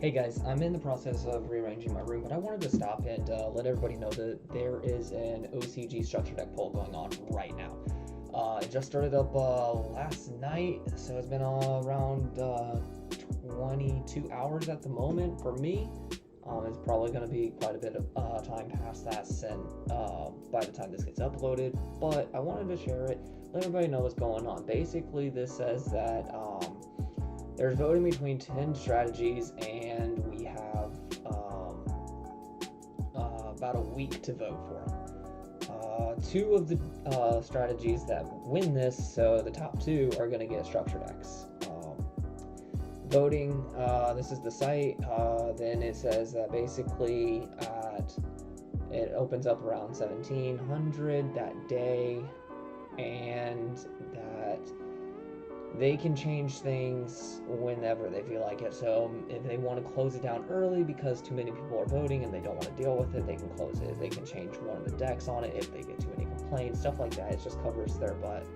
Hey guys, I'm in the process of rearranging my room, but I wanted to stop and let everybody know that there is an OCG structure deck poll going on right now. It just started up last night, so it's been around 22 hours at the moment for me. It's probably going to be quite a bit of time past that by the time this gets uploaded, but I wanted to share it, let everybody know what's going on. Basically, this says that there's voting between 10 strategies, and we have about a week to vote for them. Two of the strategies that win this, so the top two, are going to get structure decks. Voting, this is the site, then it says that basically it opens up around 1700 that day, and that they can change things whenever they feel like it. So if they want to close it down early because too many people are voting and they don't want to deal with it, they can close it. They can change one of the decks on it if they get too many complaints, stuff like that. It just covers their butt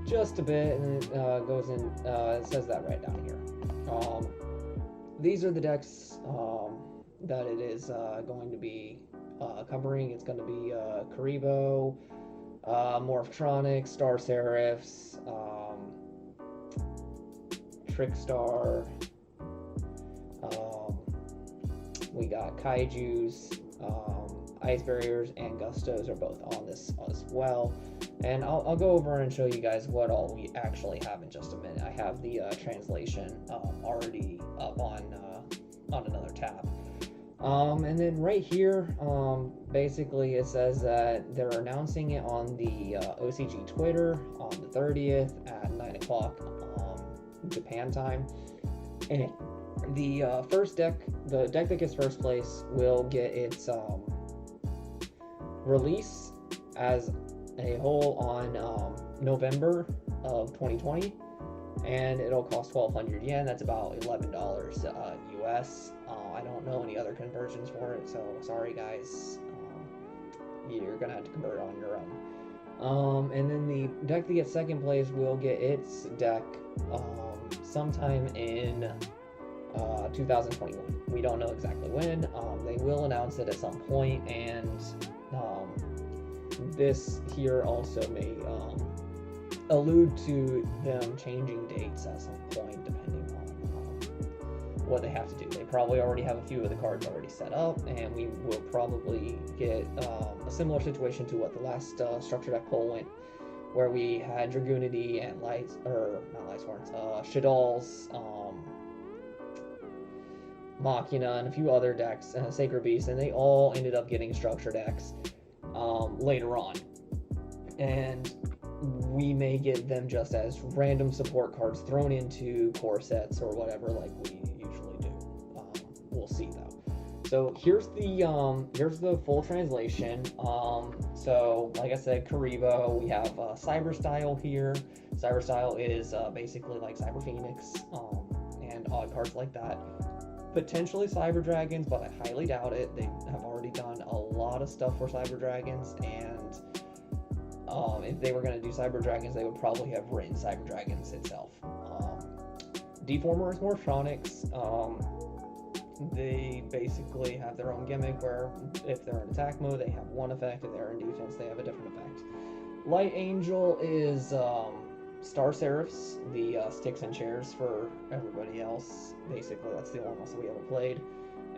just a bit, and it goes in, it says that right down here. These are the decks that it is going to be covering. It's going to be Karibo, Morphtronics, Star Seraphs, Trickstar, we got Kaijus, Ice Barriers, and Gustos are both on this as well. And I'll go over and show you guys what all we actually have in just a minute. I have the translation already up on another tab. And then right here, basically it says that they're announcing it on the OCG Twitter on the 30th at 9 o'clock Japan time. And the first deck, the deck that gets first place, will get its release as a whole on November of 2020, and it'll cost 1,200 yen. That's about $11 US. I don't know any other conversions for it, so sorry guys. You're gonna have to convert on your own. And then the deck that gets second place will get its deck sometime in 2021. We don't know exactly when. They will announce it at some point, and this here also may allude to them changing dates at some point, depending on what they have to do. They probably already have a few of the cards already set up, and we will probably get a similar situation to what the last structure deck poll went, where we had Dragoonity and Shadal's, Machina, and a few other decks, Sacred Beast, and they all ended up getting structure decks later on. And we may get them just as random support cards thrown into core sets or whatever, like we usually do. We'll see though. So here's the full translation. So like I said, Karibo, we have Cyber Style here. Cyber Style is basically like Cyber Phoenix, and odd cards like that. Potentially Cyber Dragons, but I highly doubt it. They have already done a lot of stuff for Cyber Dragons, and if they were going to do Cyber Dragons, they would probably have written Cyber Dragons itself. Deformer is Morphtronics. They basically have their own gimmick where if they're in attack mode, they have one effect. If they're in defense, they have a different effect. Light Angel is Star Seraphs, the sticks and chairs for everybody else. Basically, that's the only ones that we ever played,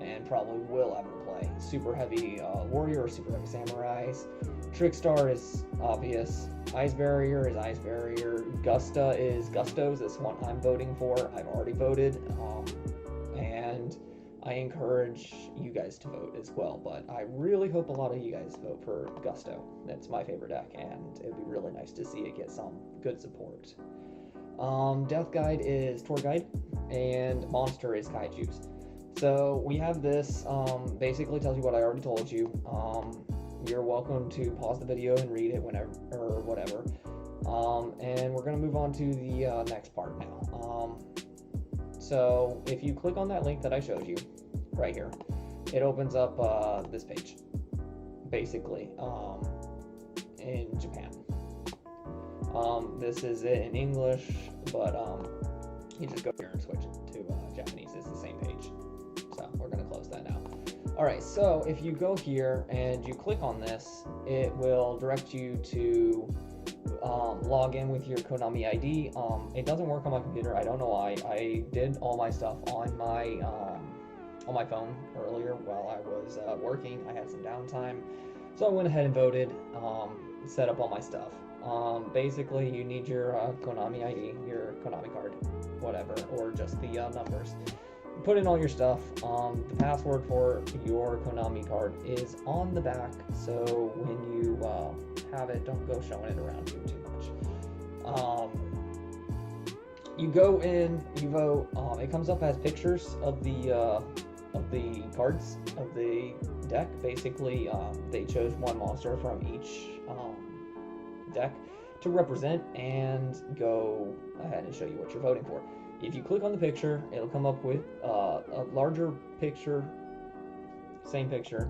and probably will ever play. Super Heavy Warrior or Super Heavy Samurais. Trickstar is obvious. Ice Barrier is Ice Barrier. Gusta is Gustos. This one I'm voting for. I've already voted, and I encourage you guys to vote as well, but I really hope a lot of you guys vote for Gusto. That's my favorite deck, and it'd be really nice to see it get some good support. Death Guide is Tour Guide, and Monster is Kaijus. So we have this, basically tells you what I already told you. You're welcome to pause the video and read it whenever, or whatever. And we're gonna move on to the next part now. So if you click on that link that I showed you right here, it opens up this page, basically, in Japan. This is it in English, but you just go here and switch it to Japanese. It's the same page. Alright, so if you go here and you click on this, it will direct you to log in with your Konami ID. It doesn't work on my computer. I don't know why. I did all my stuff on my phone earlier while I was working. I had some downtime, so I went ahead and voted, set up all my stuff. Basically, you need your Konami ID, your Konami card, whatever, or just the numbers. Put in all your stuff. The password for your Konami card is on the back, so when you have it, don't go showing it around too much. You go in, you vote. It comes up as pictures of the cards of the deck. Basically, they chose one monster from each deck to represent, and go ahead and show you what you're voting for. If you click on the picture, it'll come up with a larger picture, same picture,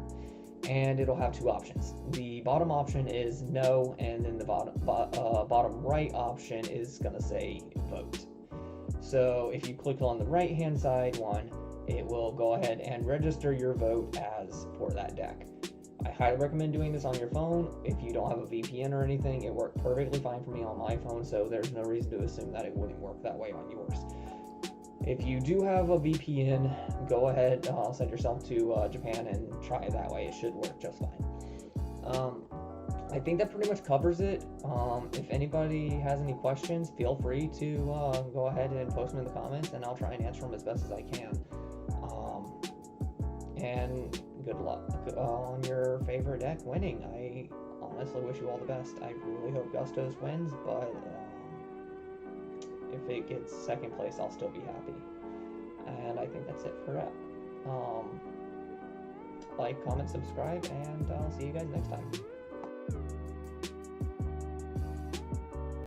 and it'll have two options. The bottom option is no, and then the bottom right option is going to say vote. So if you click on the right hand side one, it will go ahead and register your vote as for that deck. I highly recommend doing this on your phone. If you don't have a VPN or anything, it worked perfectly fine for me on my phone, so there's no reason to assume that it wouldn't work that way on yours. If you do have a VPN, go ahead, send yourself to Japan and try it that way. It should work just fine. I think that pretty much covers it. If anybody has any questions, feel free to go ahead and post them in the comments, and I'll try and answer them as best as I can. And good luck on your favorite deck winning. I honestly wish you all the best. I really hope Gustos wins, but if it gets second place, I'll still be happy. And I think that's it for that. Like, comment, subscribe, and I'll see you guys next time.